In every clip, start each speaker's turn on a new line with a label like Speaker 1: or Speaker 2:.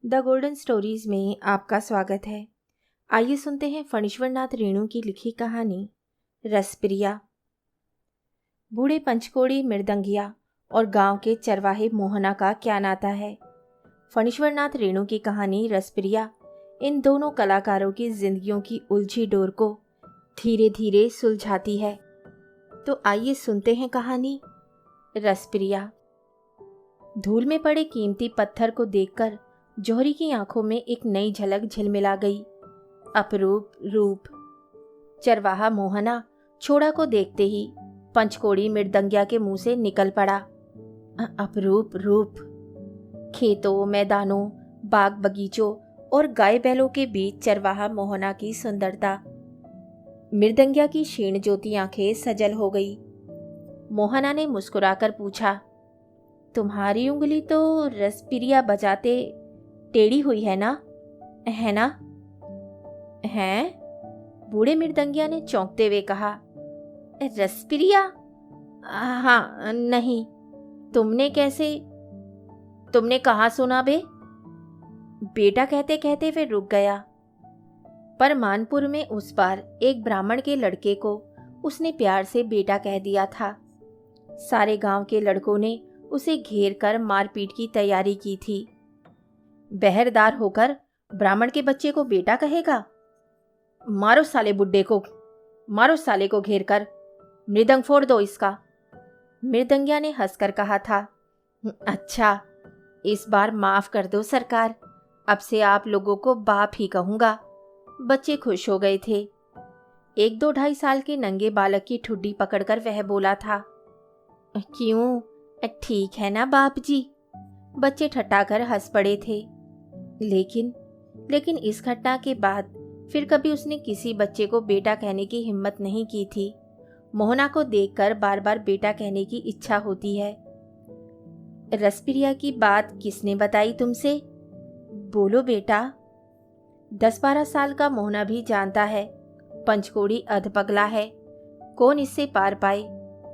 Speaker 1: The golden stories में आपका स्वागत है। आइए सुनते हैं फणीश्वरनाथ रेणु की लिखी कहानी रसप्रिया। बूढ़े पंचकोड़ी मृदंगिया और गांव के चरवाहे मोहना का क्या नाता है। फणीश्वरनाथ रेणु की कहानी रसप्रिया इन दोनों कलाकारों की जिंदगियों की उलझी डोर को धीरे धीरे सुलझाती है। तो आइए सुनते हैं कहानी रसप्रिया। धूल में पड़े कीमती पत्थर को देखकर जौहरी की आंखों में एक नई झलक झिलमिला गई। अपरूप रूप। चरवाहा मोहना छोड़ा को देखते ही पंचकोड़ी मृदंगिया के मुंह से निकल पड़ा। अपरूप रूप। खेतों, मैदानों, बाग बगीचों और गाय बैलों के बीच चरवाहा मोहना की सुंदरता। मृदंगिया की क्षीण ज्योति आंखें सजल हो गई। मोहना ने मुस्कुराकर पूछा, तुम्हारी उंगली तो रसप्रिया बजाते टेढ़ी हुई है ना? हैं? बूढ़े मृदंगिया ने चौंकते हुए कहा, रसप्रिया? हाँ, नहीं। तुमने कहाँ सुना बे? बेटा कहते कहते वे रुक गया। पर मानपुर में उस बार एक ब्राह्मण के लड़के को उसने प्यार से बेटा कह दिया था। सारे गांव के लड़कों ने उसे घेर कर मारपीट की तैयारी की थी। बहरदार होकर ब्राह्मण के बच्चे को बेटा कहेगा? मारो साले बुड्ढे को, मारो साले को घेर कर, मृदंग फोड़ दो इसका। मृदंगिया ने हंसकर कहा था, अच्छा, इस बार माफ कर दो सरकार, अब से आप लोगों को बाप ही कहूंगा। बच्चे खुश हो गए थे। 1-2 साल के नंगे बालक की ठुड्डी पकड़कर वह बोला था, क्यों, ठीक है ना बाप जी? बच्चे ठट्ठाकर हंस पड़े थे। लेकिन इस घटना के बाद फिर कभी उसने किसी बच्चे को बेटा कहने की हिम्मत नहीं की थी। मोहना को देखकर बार बार बेटा कहने की इच्छा होती है। रसप्रिया की बात किसने बताई तुमसे? बोलो बेटा। 10-12 साल का मोहना भी जानता है पंचकोड़ी अधपगला है, कौन इससे पार पाए।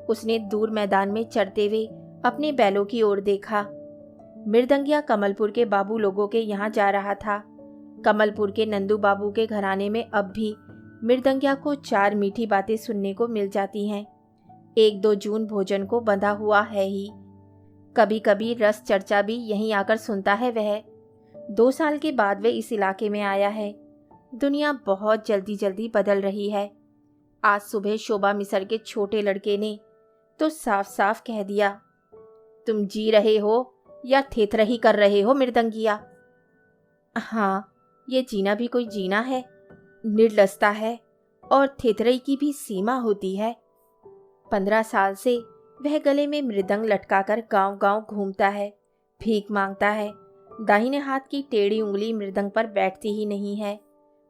Speaker 1: उसने दूर मैदान में चरते हुए अपने बैलों की ओर देखा। मृदंगिया कमलपुर के बाबू लोगों के यहाँ जा रहा था। कमलपुर के नंदू बाबू के घराने में अब भी मृदंगिया को 4 मीठी बातें सुनने को मिल जाती हैं। 1-2 जून भोजन को बंधा हुआ है ही। कभी कभी रस चर्चा भी यहीं आकर सुनता है वह। 2 साल के बाद वे इस इलाके में आया है। दुनिया बहुत जल्दी जल्दी बदल रही है। आज सुबह शोभा मिसर के छोटे लड़के ने तो साफ साफ कह दिया, तुम जी रहे हो या थेथरही कर रहे हो मृदंगिया? हाँ, ये जीना भी कोई जीना है, निर्लसता है और थेथरही की भी सीमा होती है। 15 साल से वह गले में मृदंग लटकाकर गांव गांव घूमता है, भीख मांगता है। दाहिने हाथ की टेढ़ी उंगली मृदंग पर बैठती ही नहीं है।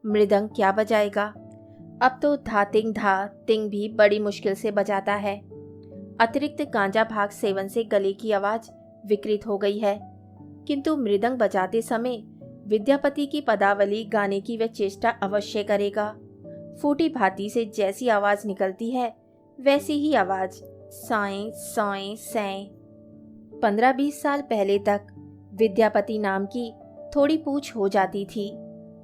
Speaker 1: मृदंग क्या बजाएगा? अब तो धा तिंग भी बड़ी मुश्किल से बजाता है। अतिरिक्त गांजा भाग सेवन से गले की आवाज विकृत हो गई है। किंतु मृदंग बजाते समय विद्यापति की पदावली गाने की वह चेष्टा अवश्य करेगा। फूटी भांति से जैसी आवाज निकलती है वैसी ही आवाज, साएं साएं सैं। 15-20 साल पहले तक विद्यापति नाम की थोड़ी पूछ हो जाती थी।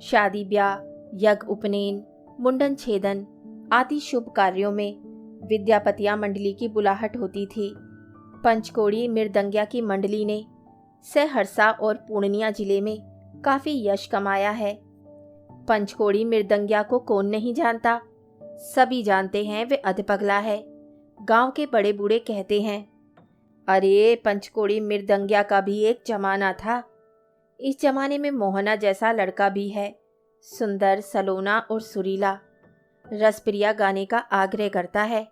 Speaker 1: शादी ब्याह, यज्ञ उपनयन, मुंडन छेदन आदि शुभ कार्यों में विद्यापतिया मंडली की बुलाहट होती थी। पंचकोड़ी मृदंगिया की मंडली ने सहरसा और पूर्णिया जिले में काफी यश कमाया है। पंचकोड़ी मृदंगिया को कौन नहीं जानता? सभी जानते हैं वे अधपगला है। गांव के बड़े बूढ़े कहते हैं, अरे पंचकोड़ी मृदंगिया का भी एक जमाना था। इस जमाने में मोहना जैसा लड़का भी है, सुंदर, सलोना और सुरीला। रसप्रिया गाने का आग्रह करता है।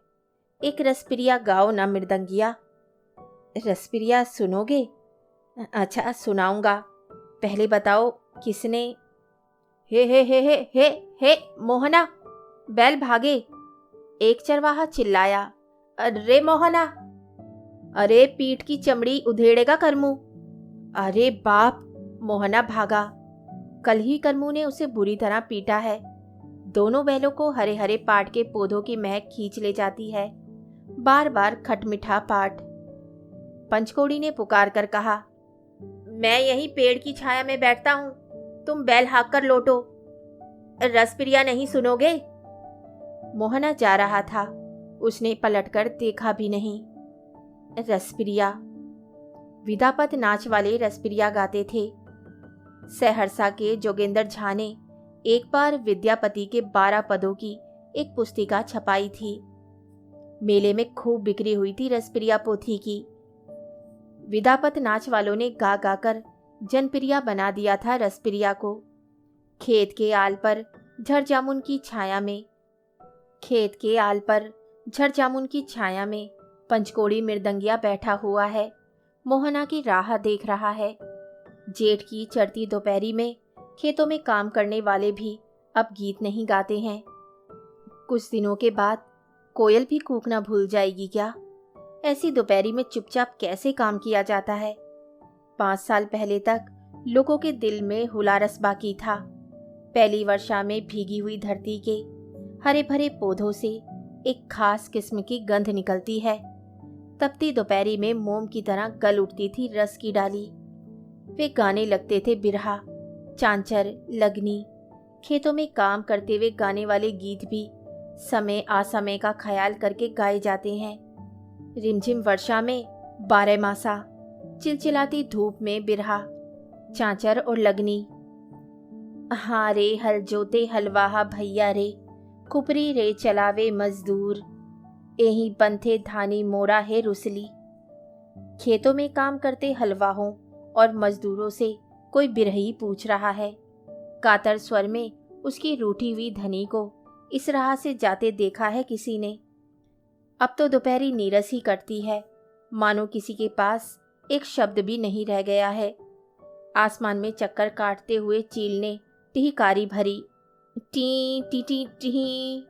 Speaker 1: एक रसप्रिया गाओ ना मृदंगिया। रसप्रिया सुनोगे? अच्छा, सुनाऊंगा। पहले बताओ किसने? हे मोहना, बैल भागे। एक चरवाहा चिल्लाया, अरे मोहना, अरे पीठ की चमड़ी उधेड़ेगा करमू। अरे बाप, मोहना भागा। कल ही करमू ने उसे बुरी तरह पीटा है। दोनों बैलों को हरे हरे पाट के पौधों की महक खींच ले जाती है, बार बार खटमिठा पाट। पंचकोड़ी ने पुकार कर कहा, मैं यहीं पेड़ की छाया में बैठता हूँ, तुम बैल हाँक कर लौटो। रसप्रिया नहीं सुनोगे? मोहना जा रहा था, उसने पलटकर देखा भी नहीं। रसप्रिया। विद्यापत नाच वाले रसप्रिया गाते थे। सहरसा के जोगेंद्र झा ने एक बार विद्यापति के 12 पदों की एक पुस्तिका छपाई थी। मेले में खूब बिक्री हुई थी रसप्रिया पोथी की। विद्यापत नाच वालों ने गा गा कर जनप्रिया बना दिया था रसप्रिया को। खेत के आल पर झरजामुन की छाया में, खेत के आल पर झरजामुन की छाया में पंचकोड़ी मृदंगिया बैठा हुआ है, मोहना की राह देख रहा है। जेठ की चढ़ती दोपहरी में खेतों में काम करने वाले भी अब गीत नहीं गाते हैं। कुछ दिनों के बाद कोयल भी कूकना भूल जाएगी क्या? ऐसी दोपहरी में चुपचाप कैसे काम किया जाता है? 5 साल पहले तक लोगों के दिल में हुलारस बाकी था। पहली वर्षा में भीगी हुई धरती के हरे भरे पौधों से एक खास किस्म की गंध निकलती है। तपती दोपहरी में मोम की तरह गल उठती थी रस की डाली। वे गाने लगते थे बिरहा, चांचर, लगनी। खेतों में काम करते हुए गाने वाले गीत भी समय असमय का ख्याल करके गाए जाते हैं। रिमझिम वर्षा में 12 मासा, चिलचिलाती धूप में बिरहा, चांचर और लगनी। हाँ रे हल जोते हलवाहा भैया रे, कुपरी रे चलावे मजदूर, यही पंथे धानी मोरा है रुसली। खेतों में काम करते हलवाहों और मजदूरों से कोई बिरही पूछ रहा है। कातर स्वर में उसकी रूठी हुई धनी को इस राह से जाते देखा है किसी ने? अब तो दोपहरी नीरस ही करती है, मानो किसी के पास एक शब्द भी नहीं रह गया है। आसमान में चक्कर काटते हुए चील ने टिहकारी भरी, टी टी टी टी।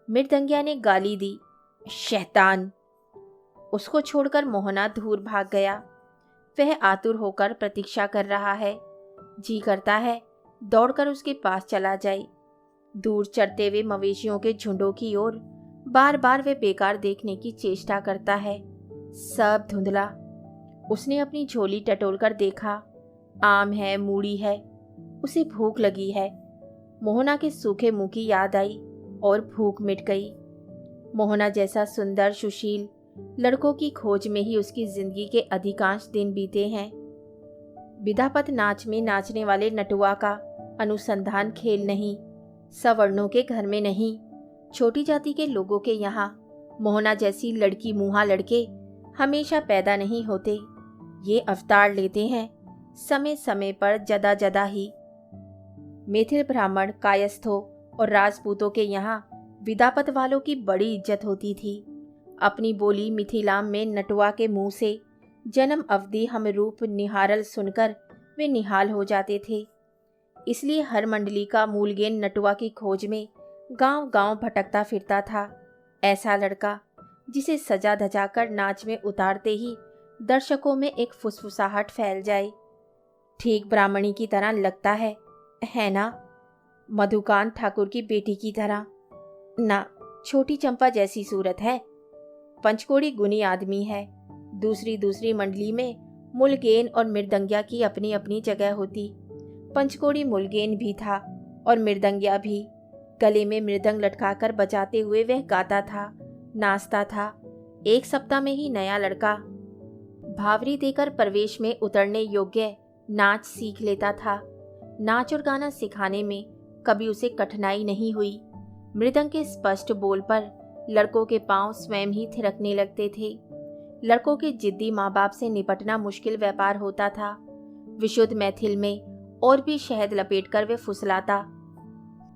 Speaker 1: मृदंगिया ने गाली दी, शैतान। उसको छोड़कर मोहना दूर भाग गया। वह आतुर होकर प्रतीक्षा कर रहा है। जी करता है दौड़कर उसके पास चला जाए। दूर चढ़ते हुए मवेशियों के झुंडों की ओर बार बार वे बेकार देखने की चेष्टा करता है। सब धुंधला। उसने अपनी झोली टटोलकर देखा, आम है, मूढ़ी है। उसे भूख लगी है। मोहना के सूखे मुंह की याद आई और भूख मिट गई। मोहना जैसा सुंदर सुशील लड़कों की खोज में ही उसकी जिंदगी के अधिकांश दिन बीते हैं। विद्यापत नाच में नाचने वाले नटुआ का अनुसंधान खेल नहीं, सवर्णों के घर में नहीं, छोटी जाति के लोगों के यहाँ मोहना जैसी लड़की मुहा लड़के हमेशा पैदा नहीं होते। ये अवतार लेते हैं समय समय पर जदा जदा ही। मैथिल ब्राह्मण, कायस्थों और राजपूतों के यहाँ विद्यापत वालों की बड़ी इज्जत होती थी। अपनी बोली मिथिलाम में नटुआ के मुंह से जन्म अवधि हम रूप निहारल सुनकर वे निहाल हो जाते थे। इसलिए हर मंडली का मूलगेन नटुआ की खोज में गांव गांव भटकता फिरता था। ऐसा लड़का जिसे सजा धजा कर नाच में उतारते ही दर्शकों में एक फुसफुसाहट फैल जाए। ठीक ब्राह्मणी की तरह लगता है ना? मधुकांत ठाकुर की बेटी की तरह ना, छोटी चंपा जैसी सूरत है। पंचकोड़ी गुनी आदमी है। दूसरी मंडली में मुलगेन और मृदंगिया की अपनी अपनी जगह होती। पंचकोड़ी मुलगेन भी था और मृदंगिया भी। गले में मृदंग लटकाकर बजाते हुए वह गाता था, नाचता था। 1 सप्ताह में ही नया लड़का भावरी देकर प्रवेश में उतरने योग्य नाच सीख लेता था। नाच और गाना सिखाने में कभी उसे कठिनाई नहीं हुई। मृदंग के स्पष्ट बोल पर लड़कों के पांव स्वयं ही थिरकने लगते थे। लड़कों के जिद्दी माँ बाप से निपटना मुश्किल व्यापार होता था। विशुद्ध मैथिल में और भी शहद लपेटकर वे फुसलाता,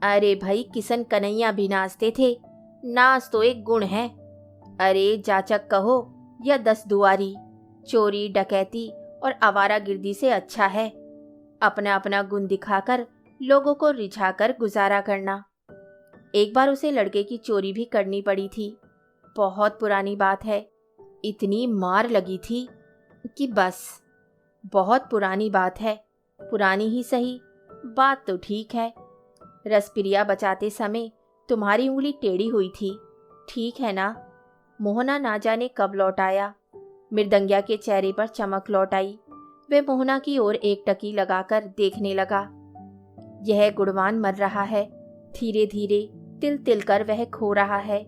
Speaker 1: अरे भाई किशन कन्हैया भी नाचते थे, नाच तो एक गुण है। अरे जाचक कहो या 10 दुआरी, चोरी डकैती और आवारागिर्दी से अच्छा है अपना अपना गुण दिखाकर लोगों को रिझाकर गुजारा करना। एक बार उसे लड़के की चोरी भी करनी पड़ी थी। बहुत पुरानी बात है। इतनी मार लगी थी कि बस। बहुत पुरानी बात है। पुरानी ही सही, बात तो ठीक है। रसप्रिया बचाते समय तुम्हारी उंगली टेढ़ी हुई थी, ठीक है ना? मोहना ना जाने कब लौट आया। मृदंगिया के चेहरे पर चमक लौट आई। वे मोहना की ओर एक टकी लगाकर देखने लगा। यह गुणवान मर रहा है। धीरे धीरे तिल तिल कर वह खो रहा है।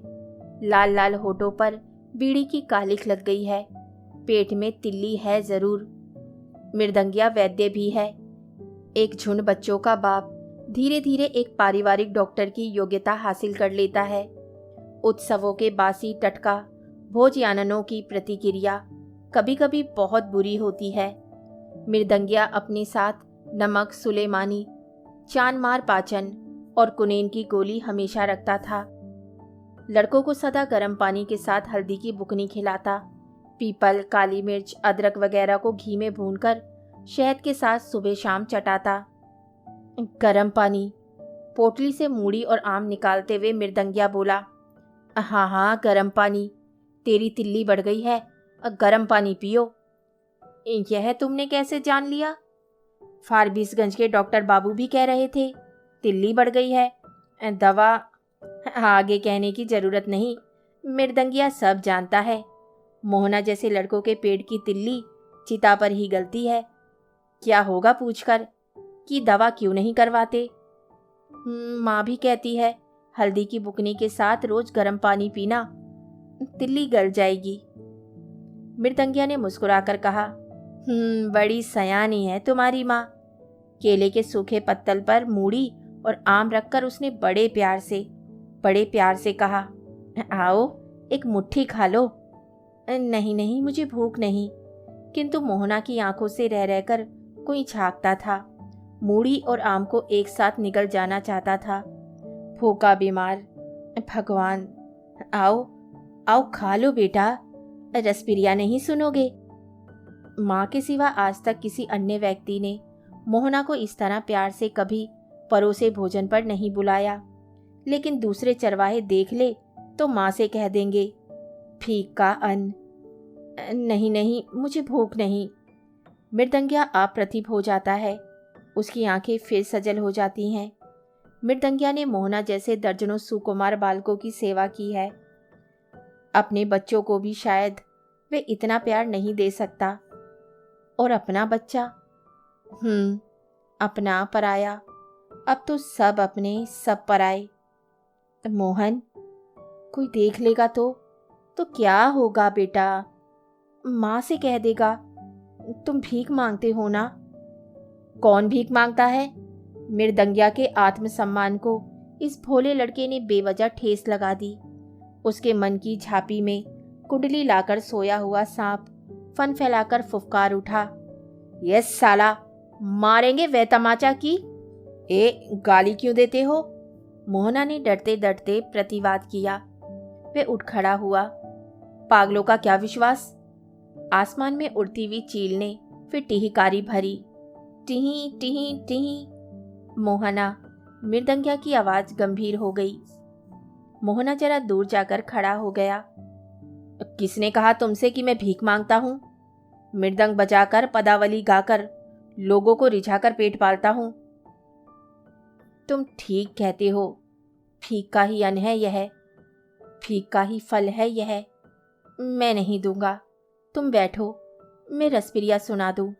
Speaker 1: लाल लाल होठों पर बीड़ी की कालिख लग गई है। पेट में तिल्ली है जरूर। मृदंगिया वैद्य भी है। एक झुंड बच्चों का बाप धीरे धीरे एक पारिवारिक डॉक्टर की योग्यता हासिल कर लेता है। उत्सवों के बासी टटका भोजयाननों की प्रतिक्रिया कभी कभी बहुत बुरी होती है। मृदंगिया अपने साथ नमक, सुलेमानी, चानमार पाचन और कुनेन की गोली हमेशा रखता था। लड़कों को सदा गर्म पानी के साथ हल्दी की बुकनी खिलाता। पीपल, काली मिर्च, अदरक वगैरह को घी में भूनकर शहद के साथ सुबह शाम चटाता। गरम पानी। पोटली से मूढ़ी और आम निकालते हुए मृदंगिया बोला, हाँ हाँ गरम पानी। तेरी तिल्ली बढ़ गई है, गरम पानी पियो। यह तुमने कैसे जान लिया? फारबिसगंज के डॉक्टर बाबू भी कह रहे थे तिल्ली बढ़ गई है। दवा आगे कहने की जरूरत नहीं, मृदंगिया सब जानता है। मोहना जैसे लड़कों के पेट की तिल्ली चिता पर ही गलती है। क्या होगा पूछकर कि दवा क्यों नहीं करवाते। माँ भी कहती है हल्दी की बुकनी के साथ रोज गर्म पानी पीना, तिल्ली गल जाएगी। मृदंगिया ने मुस्कुराकर कहा, बड़ी सयानी है तुम्हारी माँ। केले के सूखे पत्तल पर मूढ़ी और आम रखकर उसने बड़े प्यार से कहा, आओ एक मुट्ठी खा लो। नहीं नहीं, मुझे भूख नहीं। किंतु मोहना की आंखों से रह रहकर कोई झांकता था। मूढ़ी और आम को एक साथ निगल जाना चाहता था। भूखा बीमार, भगवान। आओ आओ खा लो बेटा, रसपिरिया नहीं सुनोगे। माँ के सिवा आज तक किसी अन्य व्यक्ति ने मोहना को इस तरह प्यार से कभी परोसे भोजन पर नहीं बुलाया। लेकिन दूसरे चरवाहे देख ले तो माँ से कह देंगे, फीक का अन्न। नहीं नहीं, मुझे भूख नहीं। मृदंगिया अप्रतिभ हो जाता है। उसकी आंखें फिर सजल हो जाती हैं। मृदंगिया ने मोहना जैसे दर्जनों सुकुमार बालकों की सेवा की है। अपने बच्चों को भी शायद वे इतना प्यार नहीं दे सकता। और अपना बच्चा, अपना पराया। अब तो सब अपने सब पराए। मोहन, कोई देख लेगा तो क्या होगा बेटा? माँ से कह देगा तुम भीख मांगते हो ना। कौन भीख मांगता है? मृदंगिया के आत्मसम्मान को इस भोले लड़के ने बेवजह ठेस लगा दी। उसके मन की झांपी में कुंडली लाकर सोया हुआ सांप फन फैलाकर फुफकार उठा, ये साला, मारेंगे वे तमाचा की। गाली क्यों देते हो? मोहना ने डरते डरते प्रतिवाद किया। वे उठ खड़ा हुआ। पागलों का क्या विश्वास। आसमान में उड़ती हुई चील ने फिर टिहिकारी भरी, टिही टिही टिही। मोहना, मृदंगिया की आवाज गंभीर हो गई। मोहना जरा दूर जाकर खड़ा हो गया। किसने कहा तुमसे कि मैं भीख मांगता हूं? मृदंग बजाकर, पदावली गाकर लोगों को रिझाकर पेट पालता हूं। तुम ठीक कहते हो। भीख का ही अन्न है यह, भीख का ही फल है यह। मैं नहीं दूंगा, तुम बैठो, मैं रसपिरिया सुना दूं।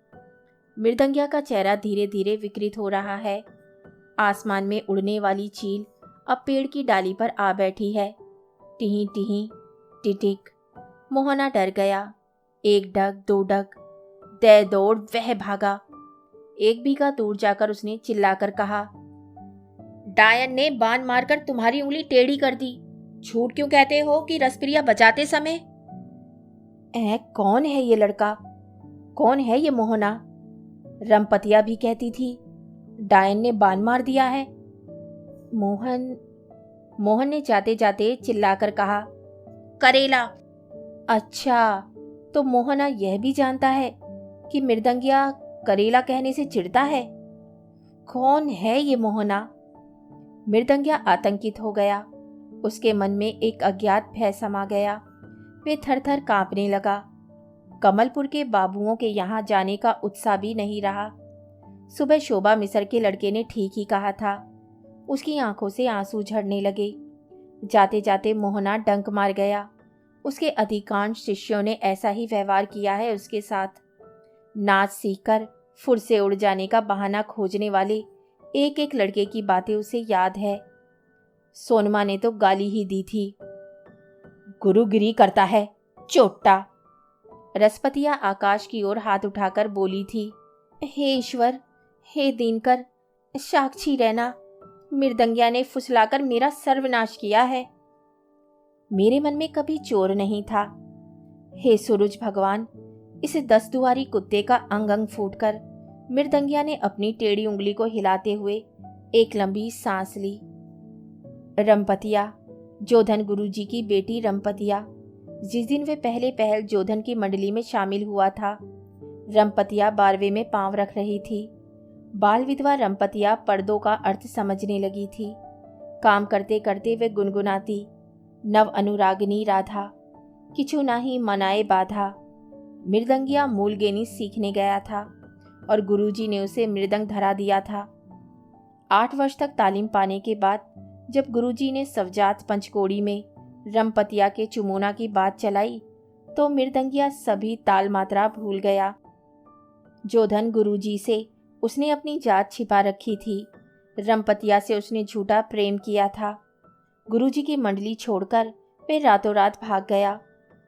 Speaker 1: मृदंगिया का चेहरा धीरे धीरे विकृत हो रहा है। आसमान में उड़ने वाली चील अब पेड़ की डाली पर आ बैठी है। टिही टिही टिटिक। मोहना डर गया। एक डग, दो डग, दे दौड़ वह भागा। एक बीघा दूर जाकर उसने चिल्लाकर कहा, डायन ने बाण मारकर तुम्हारी उंगली टेढ़ी कर दी। झूठ क्यों कहते हो कि रसप्रिया बचाते समय? कौन है ये लड़का? कौन है ये मोहना? रमपतिया भी कहती थी डायन ने बाण मार दिया है। मोहन ने जाते जाते चिल्लाकर कहा, करेला। अच्छा, तो मोहना यह भी जानता है कि मृदंगिया करेला कहने से चिढ़ता है। कौन है ये मोहना? मृदंगिया आतंकित हो गया। उसके मन में एक अज्ञात भय समा गया। वे थर थर कांपने लगा। कमलपुर के बाबुओं के यहाँ जाने का उत्साह भी नहीं रहा। सुबह शोभा मिसर के लड़के ने ठीक ही कहा था। उसकी आंखों से आंसू झड़ने लगे। जाते जाते मोहना डंक मार गया। उसके अधिकांश शिष्यों ने ऐसा ही व्यवहार किया है उसके साथ। नाच सीखकर फुर से उड़ जाने का बहाना खोजने वाले एक एक लड़के की बातें उसे याद है। सोनमा ने तो गाली ही दी थी, गुरुगिरी करता है चोट्टा। रसपतिया आकाश की ओर हाथ उठाकर बोली थी, हे ईश्वर, हे दिनकर, साक्षी रहना, मृदंगिया ने फुसलाकर मेरा सर्वनाश किया है। मेरे मन में कभी चोर नहीं था। हे सूरज भगवान, इस 10 दुआरी कुत्ते का अंग अंग फूटकर मृदंगिया ने अपनी टेढ़ी उंगली को हिलाते हुए एक लंबी सांस ली। रंपतिया, जोधन गुरुजी की बेटी रंपतिया, जिस दिन वे पहले पहल जोधन की मंडली में शामिल हुआ था, रंपतिया 12वें में पांव रख रही थी। बाल विधवा रंपतिया पर्दों का अर्थ समझने लगी थी। काम करते करते वे गुनगुनाती, नव अनुरागिनी राधा, किछु नाही मनाए बाधा। मृदंगिया मूलगेनी सीखने गया था और गुरुजी ने उसे मृदंग धरा दिया था। 8 वर्ष तक तालीम पाने के बाद जब गुरुजी ने सवजात पंचकोड़ी में रंपतिया के चुमोना की बात चलाई तो मृदंगिया सभी ताल मात्रा भूल गया। जोधन गुरुजी से उसने अपनी जात छिपा रखी थी। रंपतिया से उसने झूठा प्रेम किया था। गुरुजी की मंडली छोड़कर वे रातों रात भाग गया।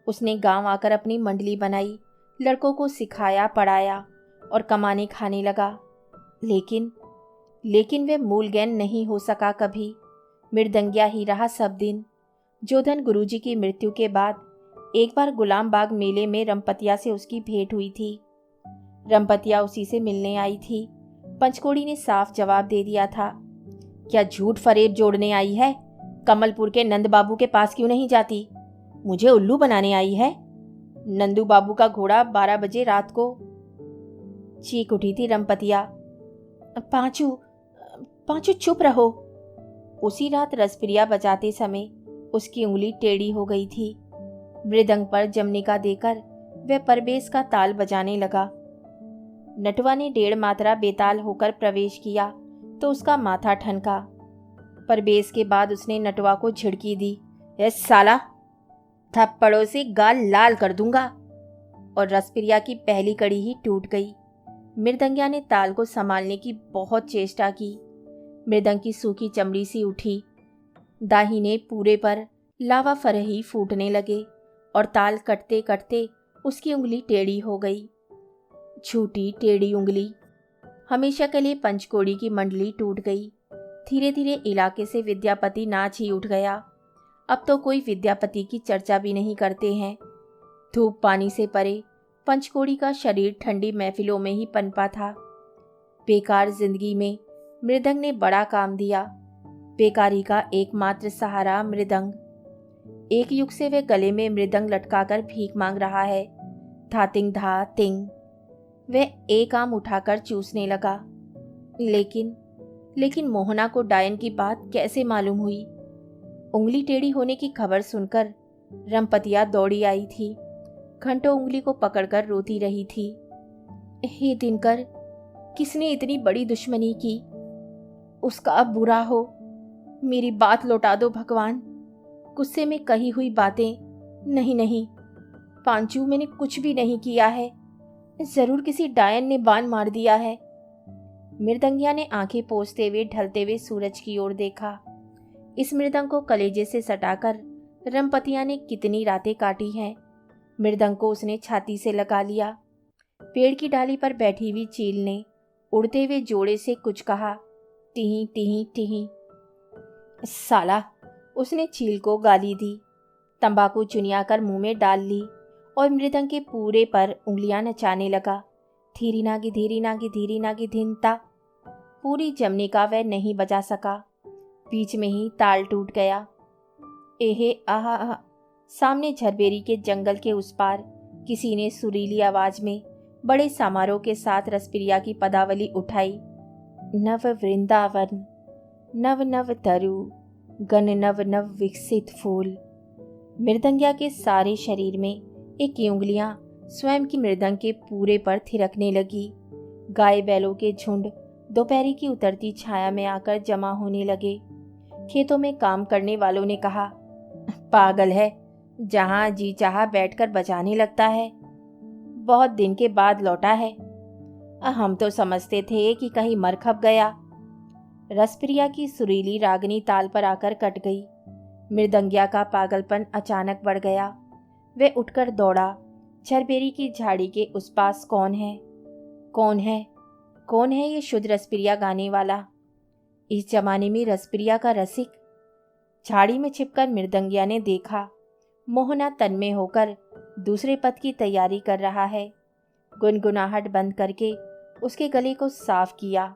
Speaker 1: उसने गांव आकर अपनी मंडली बनाई, लड़कों को सिखाया पढ़ाया और कमाने खाने लगा। लेकिन वे मूलगैन नहीं हो सका कभी। मृदंगिया ही रहा सब दिन। जोधन गुरुजी की मृत्यु के बाद एक बार गुलाम बाग मेले में रंपतिया से उसकी भेंट हुई थी। रंपतिया उसी से मिलने आई थी। पंचकोड़ी ने साफ जवाब दे दिया था, क्या झूठ फरेब जोड़ने आई है? कमलपुर के नंद बाबू के पास क्यों नहीं जाती? मुझे उल्लू बनाने आई है? नंदू बाबू का घोड़ा 12 बजे रात को। चीख उठी थी रंपतिया, पांचू चुप रहो। उसी रात रसप्रिया बजाते समय उसकी उंगली टेढ़ी हो गई थी। मृदंग पर जमनिका देकर वह परबेस का ताल बजाने लगा। नटवा ने 1.5 मात्रा बेताल होकर प्रवेश किया तो उसका माथा ठनका। परबेस के बाद उसने नटवा को झिड़की दी, ए साला, थप्पड़ों से गाल लाल कर दूंगा। और रसप्रिया की पहली कड़ी ही टूट गई। मृदंगिया ने ताल को संभालने की बहुत चेष्टा की। मृदंग की सूखी चमड़ी सी उठी। दाहिने पूरे पर लावा फरही फूटने लगे और ताल कटते कटते उसकी उंगली टेढ़ी हो गई। झूठी टेढ़ी उंगली। हमेशा के लिए पंचकोड़ी की मंडली टूट गई। धीरे धीरे इलाके से विद्यापति नाच ही उठ गया। अब तो कोई विद्यापति की चर्चा भी नहीं करते हैं। धूप पानी से परे पंचकोड़ी का शरीर ठंडी महफिलों में ही पनपा था। बेकार जिंदगी में मृदंग ने बड़ा काम दिया। बेकारी का एकमात्र सहारा मृदंग। एक युग से वे गले में मृदंग लटकाकर भीख मांग रहा है। धातिंग धा तिंग। वह एक आम उठाकर चूसने लगा। लेकिन मोहना को डायन की बात कैसे मालूम हुई? उंगली टेढ़ी होने की खबर सुनकर रंपतिया दौड़ी आई थी। घंटों उंगली को पकड़कर रोती रही थी। हे दिनकर, किसने इतनी बड़ी दुश्मनी की? उसका अब बुरा हो। मेरी बात लौटा दो भगवान। गुस्से में कही हुई बातें। नहीं, पांचू, मैंने कुछ भी नहीं किया है। जरूर किसी डायन ने बाण मार दिया है। मृदंगिया ने आंखें पोंछते हुए ढलते हुए सूरज की ओर देखा। इस मृदंग को कलेजे से सटाकर रंपतिया ने कितनी रातें काटी हैं। मृदंग को उसने छाती से लगा लिया। पेड़ की डाली पर बैठी हुई चील ने उड़ते हुए जोड़े से कुछ कहा, टिही टिही टिही। साला, उसने चील को गाली दी। तंबाकू चुनिया कर मुंह में डाल ली और मृदंग के पूरे पर उंगलियां नचाने लगा। धीरी नागी धीरी नागी धीरी नागी धिनता। पूरी जमनिका वह नहीं बजा सका। बीच में ही ताल टूट गया। एहे आहा। सामने झरबेरी के जंगल के उस पार किसी ने सुरीली आवाज में बड़े समारोह के साथ रसप्रिया की पदावली उठाई। नव वृंदावन, नव नव तरु, गण नव नव विकसित फूल। मृदंगिया के सारे शरीर में एक उंगलियां स्वयं की मृदंग के पूरे पर थिरकने लगी। गाय बैलों के झुंड दोपहरी की उतरती छाया में आकर जमा होने लगे। खेतों में काम करने वालों ने कहा, पागल है, जहां जी चाहा बैठकर बजाने लगता है। बहुत दिन के बाद लौटा है। हम तो समझते थे कि कहीं मर खप गया। रसप्रिया की सुरीली रागनी ताल पर आकर कट गई। मृदंगिया का पागलपन अचानक बढ़ गया। वह उठकर दौड़ा। झरबेरी की झाड़ी के उस पास कौन है? कौन है? कौन है ये शुद्ध रसप्रिया गाने वाला? इस जमाने में रसप्रिया का रसिक? झाड़ी में छिपकर मृदंगिया ने देखा। मोहना तन्मय होकर दूसरे पद की तैयारी कर रहा है। गुनगुनाहट बंद करके उसके गले को साफ किया।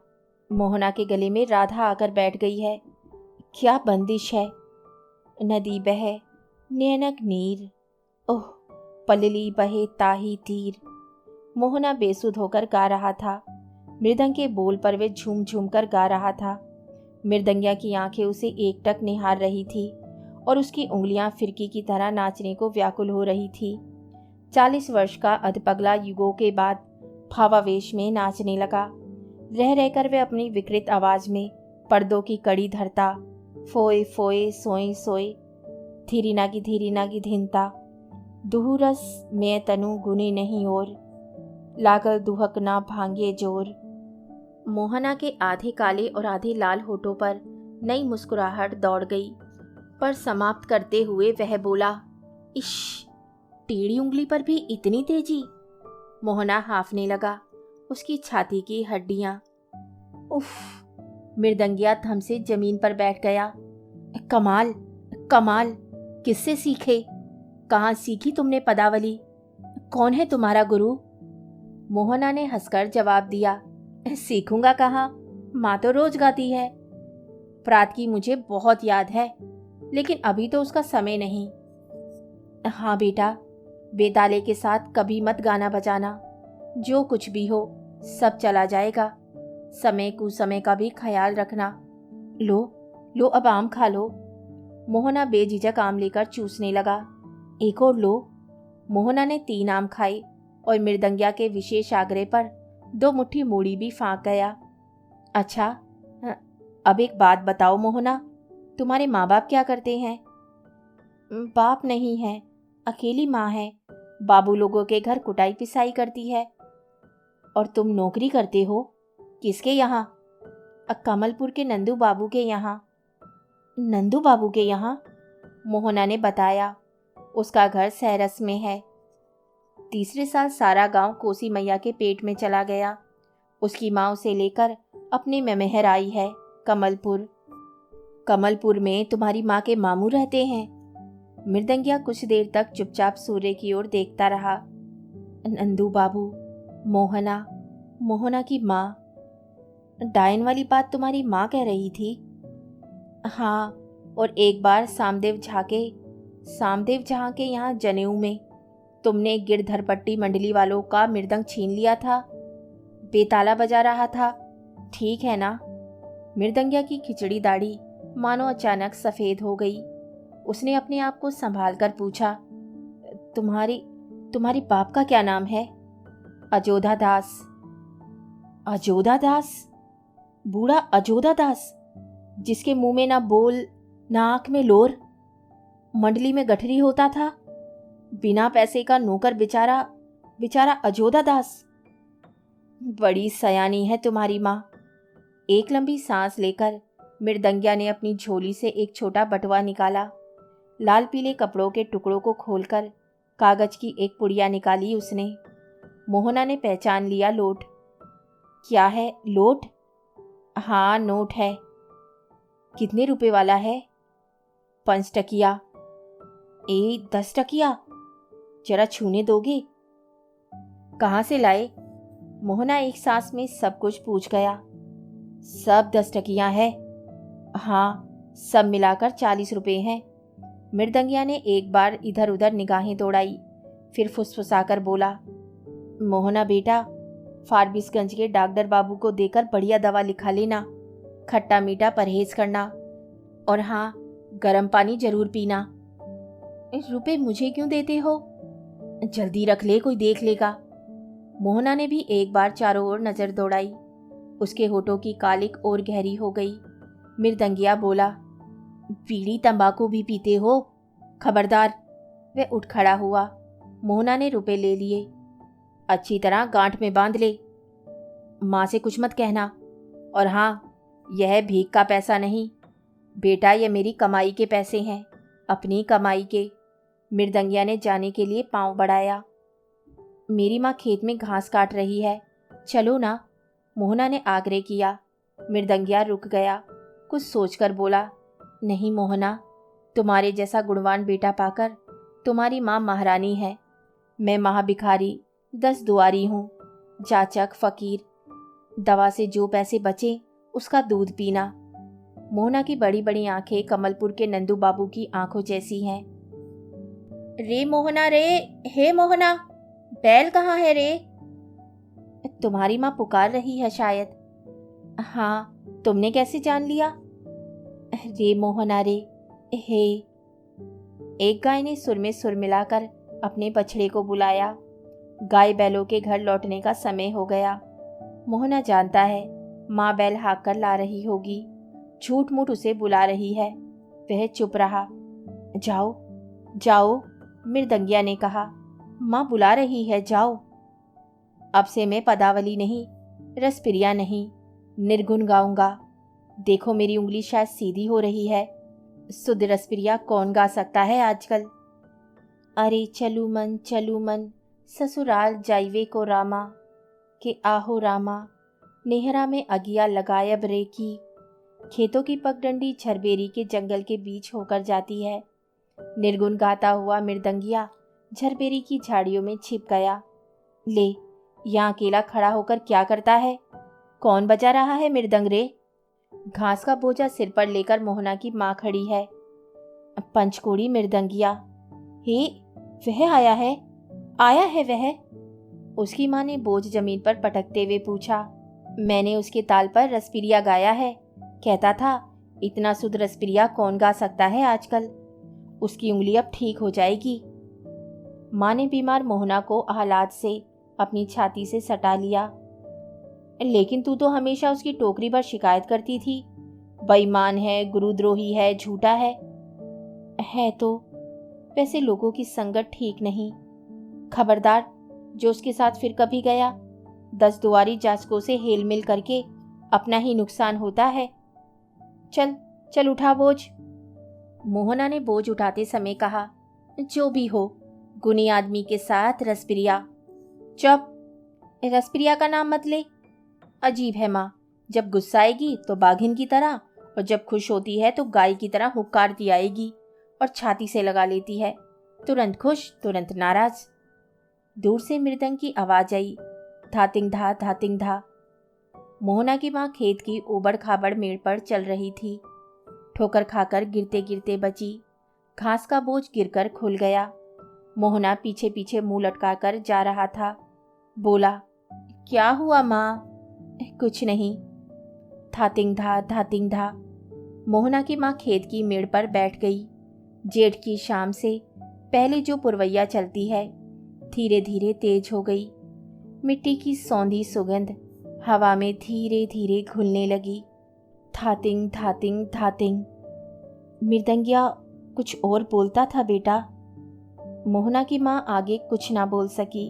Speaker 1: मोहना के गले में राधा आकर बैठ गई है। क्या बंदिश है! नदी बहे नैनक नीर, ओह पलली बहे ताही तीर। मोहना बेसुध होकर गा रहा था। मृदंग के बोल पर वे झूम झूम कर गा रहा था। मृदंगिया की आंखें उसे एकटक निहार रही थी और उसकी उंगलियां फिरकी की तरह नाचने को व्याकुल हो रही थी। 40 वर्ष का अधपगला युगों के बाद भावावेश में नाचने लगा। रह रहकर वह अपनी विकृत आवाज में पर्दों की कड़ी धरता, फोए फोए सोए सोए, धीरी नागी धिनता, दुहुरस मैं तनु गुने नहीं और, लागल दुहक ना भांगे जोर। मोहना के आधे काले और आधे लाल होठों पर नई मुस्कुराहट दौड़ गई, पर समाप्त करते हुए वह बोला, इश, टेढ़ी उंगली पर भी इतनी तेजी। मोहना हांफने लगा। उसकी छाती की हड्डियां। उफ! मृदंगिया थम से जमीन पर बैठ गया। कमाल, कमाल! किससे सीखे? कहाँ सीखी तुमने पदावली? कौन है तुम्हारा गुरु? मोहना ने हंसकर जवाब दिया, सीखूंगा कहाँ, माँ तो रोज गाती है। प्रात की मुझे बहुत याद है, लेकिन अभी तो उसका समय नहीं। हाँ बेटा, बेताले के साथ कभी मत गाना बजाना। जो कुछ भी हो सब चला जाएगा। समय कुसमय का भी ख्याल रखना। लो लो, अब आम खा लो। मोहना बेझिझक आम लेकर चूसने लगा। एक और लो। मोहना ने 3 आम खाए और मृदंगिया के विशेष आग्रह पर 2 मुट्ठी मूढ़ी भी फाँक गया। अच्छा, अब एक बात बताओ मोहना, तुम्हारे माँ बाप क्या करते हैं? बाप नहीं है, अकेली माँ है। बाबू लोगों के घर कुटाई पिसाई करती है। और तुम नौकरी करते हो? किसके यहाँ? कमलपुर के नंदू बाबू के यहाँ। नंदू बाबू के यहाँ? मोहना ने बताया। उसका घर सहरस में है। तीसरे साल सारा गांव कोसी मैया के पेट में चला गया। उसकी माँ उसे लेकर अपने में मेहर आई है, कमलपुर। कमलपुर में तुम्हारी माँ के मामू रहते हैं? मृदंगिया कुछ देर तक चुपचाप सूर्य की ओर देखता रहा। नंदू बाबू, मोहना, मोहना की माँ। डायन वाली बात तुम्हारी माँ कह रही थी? हाँ, और एक बार सामदेव जहाँ के यहाँ जनेऊ में तुमने गिरधर पट्टी मंडली वालों का मृदंग छीन लिया था। बेताला बजा रहा था, ठीक है ना? मृदंगिया की खिचड़ी दाढ़ी मानो अचानक सफ़ेद हो गई। उसने अपने आप को संभाल कर पूछा, तुम्हारी बाप का क्या नाम है? अजोधा दास। अजोधा दास? बूढ़ा अजोधा दास, जिसके मुंह में ना बोल ना आंख में लोर, मंडली में गठरी होता था, बिना पैसे का नौकर बेचारा अजोधा दास। बड़ी सयानी है तुम्हारी माँ। एक लंबी सांस लेकर मृदंगिया ने अपनी झोली से एक छोटा बटुआ निकाला। लाल पीले कपड़ों के टुकड़ों को खोलकर कागज की एक पुड़िया निकाली उसने। मोहना ने पहचान लिया लोट। क्या है, लोट? हाँ, नोट है। कितने रुपए वाला है? 5 टकिया। 10 टकिया? जरा छूने दोगे? कहाँ से लाए? मोहना एक सांस में सब कुछ पूछ गया। सब 10 टकिया है। हाँ, सब मिलाकर 40 रुपए हैं। मृदंगिया ने एक बार इधर उधर निगाहें दौड़ाई, फिर फुसफुसाकर बोला, मोहना बेटा, फारबिसगंज के डॉक्टर बाबू को देकर बढ़िया दवा लिखा लेना। खट्टा मीठा परहेज करना, और हाँ, गर्म पानी जरूर पीना। रुपए मुझे क्यों देते हो? जल्दी रख ले, कोई देख लेगा। मोहना ने भी एक बार चारों ओर नजर दौड़ाई। उसके होठों की कालिक और गहरी हो गई। मृदंगिया बोला, बीड़ी तंबाकू भी पीते हो? खबरदार। वह उठ खड़ा हुआ। मोहना ने रुपए ले लिए। अच्छी तरह गांठ में बांध ले। माँ से कुछ मत कहना। और हाँ, यह भीख का पैसा नहीं बेटा, ये मेरी कमाई के पैसे हैं, अपनी कमाई के। मृदंगिया ने जाने के लिए पांव बढ़ाया। मेरी माँ खेत में घास काट रही है, चलो ना, मोहना ने आग्रह किया। मृदंगिया रुक गया, कुछ सोचकर बोला, नहीं मोहना, तुम्हारे जैसा गुणवान बेटा पाकर तुम्हारी माँ महारानी है, मैं महाभिखारी 10 दुआरी हूँ, जाचक फकीर। दवा से जो पैसे बचे उसका दूध पीना। मोहना की बड़ी बड़ी आंखें कमलपुर के नंदू बाबू की आंखों जैसी हैं। रे मोहना रे, हे मोहना, बैल कहाँ है रे? तुम्हारी माँ पुकार रही है शायद। हाँ, तुमने कैसे जान लिया? रे मोहना रे, हे। एक गाय ने सुर में सुर मिलाकर अपने बछड़े को बुलाया। गाय बैलों के घर लौटने का समय हो गया। मोहना जानता है माँ बैल हाँक कर ला रही होगी, झूठ मूठ उसे बुला रही है। वह चुप रहा। जाओ जाओ, मृदंगिया ने कहा, माँ बुला रही है, जाओ। अब से मैं पदावली नहीं, रसप्रिया नहीं, निर्गुण गाऊंगा। देखो मेरी उंगली शायद सीधी हो रही है। शुद्ध रसप्रिया कौन गा सकता है आजकल? अरे चलू मन ससुराल जाइवे को रामा, के आहो रामा, नेहरा में अगिया लगायब रे की। खेतों की पगडंडी झरबेरी के जंगल के बीच होकर जाती है। निर्गुण गाता हुआ मृदंगिया झरबेरी की झाड़ियों में छिप गया। ले, यहाँ अकेला खड़ा होकर क्या करता है? कौन बजा रहा है मृदंग रे? घास का बोझा सिर पर लेकर मोहना की माँ खड़ी है। पंचकोड़ी मृदंगिया, हे, वह आया है वह? उसकी माँ ने बोझ जमीन पर पटकते हुए पूछा। मैंने उसके ताल पर रसप्रिया गाया है, कहता था इतना शुद्ध रसप्रिया कौन गा सकता है आजकल। उसकी उंगली अब ठीक हो जाएगी। माँ ने बीमार मोहना को आह्लाद से अपनी छाती से सटा लिया। लेकिन तू तो हमेशा उसकी टोकरी पर शिकायत करती थी, बेईमान है, गुरुद्रोही है, झूठा है तो। वैसे लोगों की संगत ठीक नहीं। खबरदार, जो उसके साथ फिर कभी गया, 10 दुआरी जाचकों से हेल मिल करके अपना ही नुकसान होता है। चल चल उठा बोझ। मोहना ने बोझ उठाते समय कहा, जो भी हो, गुनी आदमी के साथ रसप्रिया। चुप, रसप्रिया का नाम मत ले। अजीब है माँ, जब गुस्साएगी तो बाघिन की तरह, और जब खुश होती है तो गाय की तरह हुक्कारती आएगी और छाती से लगा लेती है, तुरंत खुश तुरंत नाराज। दूर से मृदंग की आवाज आई, धातिंग धा धातिंग धा। मोहना की माँ खेत की ऊबड़ खाबड़ मेड़ पर चल रही थी। ठोकर खाकर गिरते गिरते बची। घास का बोझ गिरकर खुल गया। मोहना पीछे पीछे मुंह लटकाकर जा रहा था। बोला, क्या हुआ माँ? कुछ नहीं। धातिंग धा धातिंग धा। मोहना की माँ खेत की मेड़ पर बैठ गई। जेठ की शाम से पहले जो पुरवैया चलती है, धीरे धीरे तेज हो गई। मिट्टी की सौंधी सुगंध हवा में धीरे धीरे घुलने लगी। धातिंग धातिंग धातिंग। मृदंगिया कुछ और बोलता था बेटा। मोहना की माँ आगे कुछ ना बोल सकी।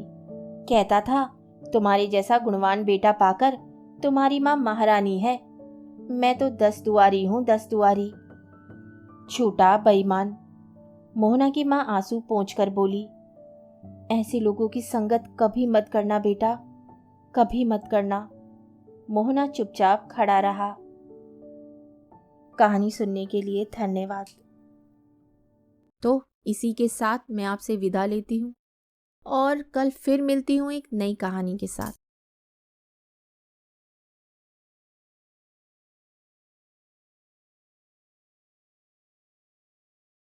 Speaker 1: कहता था, तुम्हारे जैसा गुणवान बेटा पाकर तुम्हारी माँ महारानी है, मैं तो 10 दुआरी हूँ, 10 दुआरी। झूठा बेईमान। मोहना की माँ आंसू पोंछकर बोली, ऐसे लोगों की संगत कभी मत करना बेटा, कभी मत करना। मोहना चुपचाप खड़ा रहा। कहानी सुनने के लिए धन्यवाद। तो इसी के साथ मैं आपसे विदा लेती हूँ और कल फिर मिलती हूँ एक नई कहानी के साथ।